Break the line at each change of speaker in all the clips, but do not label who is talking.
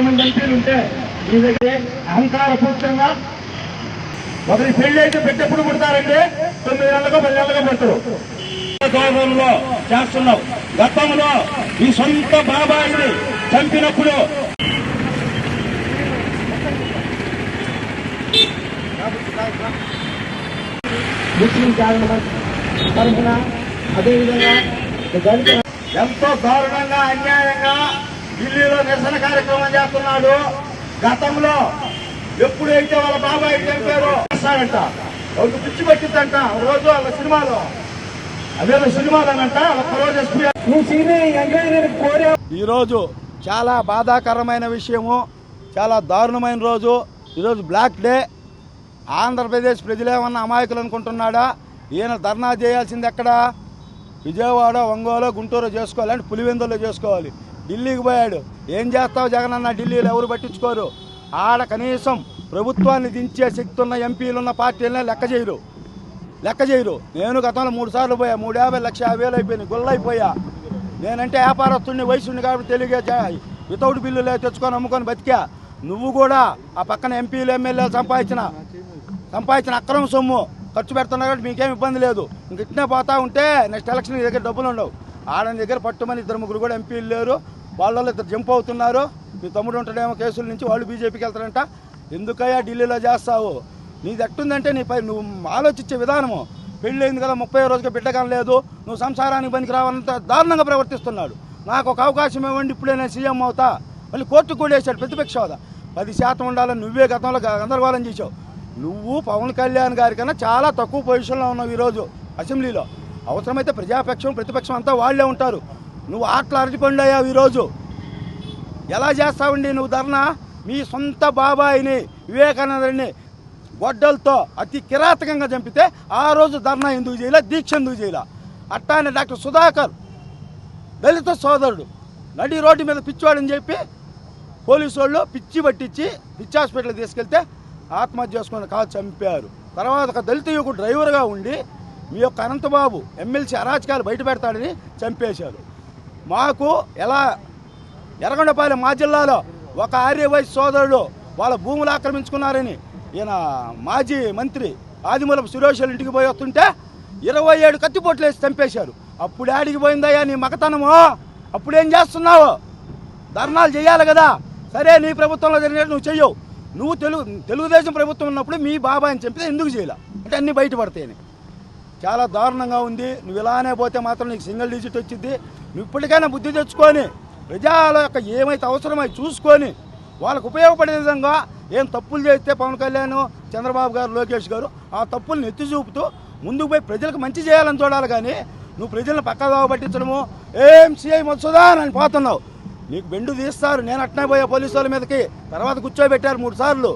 మంది ఎంపీలు ఉంటే మీ దగ్గర అహంకారపూర్తంగా ఒకరి పెళ్లి అయితే పెట్టెప్పుడు పుడతారండి 9 నెలలుగా 10 నెలలుగా పెడతారు. గౌరవంలో చేస్తున్నావు. గతంలో ఈ సొంత బాబాయిని చంపినప్పుడు ముస్లిం తరఫున అదేవిధంగా ఎంతో దారుణంగా అన్యాయంగా ఢిల్లీలో నిరసన కార్యక్రమం చేస్తున్నాడు. గతంలో ఎప్పుడైతే వాళ్ళ బాబాయ్ చంపారో చేస్తాడంట, ఒక పిచ్చి పట్టిద్దంట రోజు వాళ్ళ సినిమాలో, అదేదో సినిమాలోనంట ఒక్కరోజు. ఈరోజు చాలా బాధాకరమైన విషయము, చాలా దారుణమైన రోజు. ఈరోజు బ్లాక్ డే. ఆంధ్రప్రదేశ్ ప్రజలేమన్నా అమాయకులు అనుకుంటున్నాడా? ఈయన ధర్నా చేయాల్సింది ఎక్కడ? విజయవాడ, ఒంగోలు, గుంటూరు చేసుకోవాలి, అంటే పులివెందుల్లో చేసుకోవాలి. ఢిల్లీకి పోయాడు. ఏం చేస్తావు జగన్ అన్న? ఢిల్లీలో ఎవరు పట్టించుకోరు. ఆడ కనీసం ప్రభుత్వాన్ని దించే శక్తి ఉన్న ఎంపీలున్న పార్టీలనే లెక్క చేయరు. నేను గతంలో 3 సార్లు పోయా. 350 1,50,000 అయిపోయినాయి, గుల్లైపోయా. నేనంటే వ్యాపారస్తుడిని, వయసుని కాబట్టి తెలియగా వితౌట్ బిల్లులే తెచ్చుకొని అమ్ముకొని బతికా. నువ్వు కూడా ఆ పక్కన ఎంపీలు ఎమ్మెల్యేలు సంపాదించిన అక్రమ సొమ్ము ఖర్చు పెడుతున్నా కాబట్టి మీకేం ఇబ్బంది లేదు. ఇంక ఇట్నే పోతా ఉంటే నెక్స్ట్ ఎలక్షన్ దగ్గర డబ్బులు ఉండవు. ఆడని దగ్గర పట్టుమని 2-3 కూడా ఎంపీలు లేరు. వాళ్ళలో 2 జంప్ అవుతున్నారు. మీ తమ్ముడు ఉంటాడేమో కేసుల నుంచి, వాళ్ళు బీజేపీకి వెళ్తారంట. ఎందుకయ్యా ఢిల్లీలో చేస్తావు? నీది ఎట్టుందంటే నీపై నువ్వు ఆలోచించే విధానము. పెళ్ళైంది కదా 30వ రోజుగా బిడ్డకం లేదు, నువ్వు సంసారానికి పనికి రావాలంత దారుణంగా ప్రవర్తిస్తున్నాడు. నాకు ఒక అవకాశం ఇవ్వండి, ఇప్పుడే నేను సీఎం అవుతా. మళ్ళీ కోర్టుకు కూడా వేసాడు ప్రతిపక్ష హోదా. 10% ఉండాలని నువ్వే గతంలో గందరగోళం చేసావు. నువ్వు పవన్ కళ్యాణ్ గారి కన్నా చాలా తక్కువ పొజిషన్లో ఉన్నావు ఈరోజు అసెంబ్లీలో. అవసరమైతే ప్రజాపక్షం ప్రతిపక్షం అంతా వాళ్లే ఉంటారు. నువ్వు ఆటలు అరటిపండు అయ్యావు ఈరోజు. ఎలా చేస్తావండి నువ్వు ధర్నా? మీ సొంత బాబాయిని వివేకానందని గొడ్డలతో అతి కిరాతకంగా చంపితే ఆ రోజు ధర్నా ఎందుకు చేయలే? దీక్ష ఎందుకు చేయలే? అట్టానే డాక్టర్ సుధాకర్ దళిత సోదరుడు నడి రోడ్డు మీద పిచ్చివాడని చెప్పి పోలీసు వాళ్ళు పిచ్చి పట్టించి పిచ్చి హాస్పిటల్కి తీసుకెళ్తే ఆత్మహత్య చేసుకుని కాదు చంపారు. తర్వాత ఒక దళిత యువకుడు డ్రైవర్గా ఉండి మీ యొక్క అనంతబాబు ఎమ్మెల్సీ అరాచకాలు బయట పెడతాడని చంపేశారు. మాకు ఎలా ఎర్రగొండపాలెం మా జిల్లాలో ఒక ఆర్యవైశ్య సోదరుడు వాళ్ళ భూములు ఆక్రమించుకున్నారని ఈయన మాజీ మంత్రి ఆదిమూలపు సురేష్ ఇంటికి పోయి వస్తుంటే 27 కత్తిపోట్లు వేసి చంపేశారు. అప్పుడు ఆడికి పోయిందయ్యా నీ మగతనము? అప్పుడేం చేస్తున్నావు? ధర్నాలు చేయాలి కదా. సరే, నీ ప్రభుత్వంలో జరిగినట్టు నువ్వు చెయ్యవు. నువ్వు తెలుగుదేశం ప్రభుత్వం ఉన్నప్పుడు మీ బాబాయిని చంపితే ఎందుకు చేయాల? అంటే అన్నీ బయటపడతాయని. చాలా దారుణంగా ఉంది. నువ్వు ఇలానే పోతే మాత్రం నీకు సింగిల్ డిజిట్ వచ్చింది. నువ్వు ఇప్పటికైనా బుద్ధి తెచ్చుకొని ప్రజల యొక్క ఏమైతే అవసరమై చూసుకొని వాళ్ళకు ఉపయోగపడే విధంగా ఏం తప్పులు చేస్తే పవన్ కళ్యాణ్, చంద్రబాబు గారు, లోకేష్ గారు ఆ తప్పుల్ని ఎత్తి చూపుతూ ముందుకు పోయి ప్రజలకు మంచి చేయాలని చూడాలి. కానీ నువ్వు ప్రజలను పక్కదావ పట్టించడము, ఏం సీఐ మధుసూదన్ అని పోతున్నావు. నీకు బెండు తీస్తారు. నేను అట్నే పోయా పోలీసు వాళ్ళ మీదకి. తర్వాత కూర్చోబెట్టారు 3 సార్లు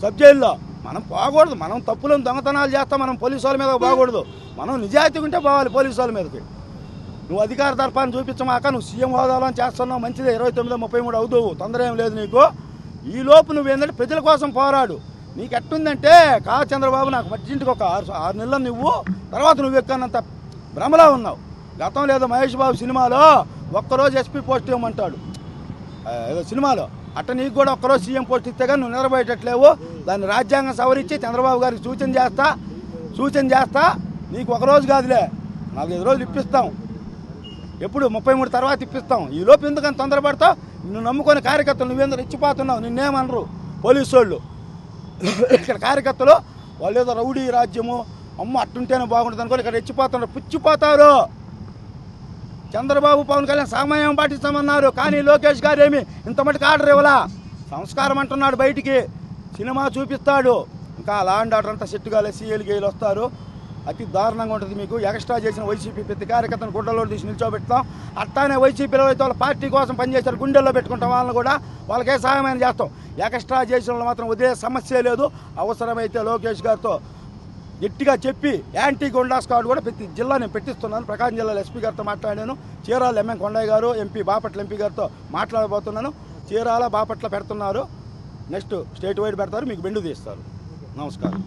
సబ్ జైల్లో. మనం పోకూడదు. మనం తప్పులను దొంగతనాలు చేస్తాం. మనం పోలీసు వాళ్ళ మీద పోకూడదు. మనం నిజాయితీగా ఉంటే పోవాలి పోలీసు వాళ్ళ మీదకి. నువ్వు అధికార దర్పాన్ని చూపించమాక. నువ్వు సీఎం హోదాలో చేస్తున్నావు, మంచిదే. 29, 33 అవుతావు, తొందర ఏం లేదు నీకు. ఈ లోపు నువ్వు ఏంటంటే ప్రజల కోసం పోరాడు. నీకు ఎట్టుందంటే చంద్రబాబు నాకు మధ్యంటికి ఒక 6 నెలలు నువ్వు తర్వాత నువ్వు ఎక్కనంత భ్రమలో ఉన్నావు. గతం లేదో మహేష్ బాబు సినిమాలో ఒక్కరోజు ఎస్పీ పోస్ట్ ఇవ్వమంటాడు ఏదో సినిమాలో. అట్ట నీకు కూడా ఒక్కరోజు సీఎం పోస్ట్ ఇస్తే కానీ నువ్వు నిలబడేటట్లేవు. దాన్ని రాజ్యాంగం సవరించి చంద్రబాబు గారికి సూచన చేస్తా. నీకు ఒకరోజు కాదులే, 4-5 రోజులు ఇప్పిస్తాం. ఎప్పుడు 33 తర్వాత ఇప్పిస్తాం. ఈ లోపు ఎందుకని తొందరపడతావు? నువ్వు నమ్ముకొని కార్యకర్తలు నువ్వేందుకు రెచ్చిపోతున్నావు? నిన్నేమనరు పోలీసు వాళ్ళు. ఇక్కడ కార్యకర్తలు వాళ్ళు ఏదో రౌడీ రాజ్యము, అమ్మ అట్టుంటేనే బాగుంటుంది అనుకోని ఇక్కడ రెచ్చిపోతున్నారు, పుచ్చిపోతారు. చంద్రబాబు, పవన్ కళ్యాణ్ సమయం పాటిస్తామన్నారు. కానీ లోకేష్ గారు ఏమి ఇంత మటుకు ఆర్డర్ ఇవ్వలా. సంస్కారం అంటున్నాడు, బయటికి సినిమా చూపిస్తాడు. ఇంకా లా అండ్ ఆర్డర్ అంతా సెట్టుగా సీఎల్ గేలు వస్తారు. అతి దారుణంగా ఉంటుంది మీకు. ఎక్స్ట్రా చేసిన వైసీపీ ప్రతి కార్యకర్తను గుడ్డలో తీసి నిల్చోబెడతాం. అట్టానే వైసీపీలో అయితే వాళ్ళ పార్టీ కోసం పనిచేశారు, గుండెల్లో పెట్టుకుంటాం. వాళ్ళని కూడా వాళ్ళకే సహాయమైన చేస్తాం. ఎక్స్ట్రా చేసిన వాళ్ళు మాత్రం వదిలే సమస్య లేదు. అవసరమైతే లోకేష్ గారితో గట్టిగా చెప్పి యాంటీ గుండా స్క్వాడ్ కూడా ప్రతి జిల్లా నేను పెట్టిస్తున్నాను. ప్రకాశం జిల్లాలో ఎస్పీ గారితో మాట్లాడాను. చీరాల ఎంఎం కొండయ్య గారు, ఎంపీ బాపట్ల ఎంపీ గారితో మాట్లాడబోతున్నాను. చీరాల బాపట్ల పెడుతున్నారు. నెక్స్ట్ స్టేట్ వైడ్ పెడతారు, మీకు బెండు తీస్తారు. నమస్కారం.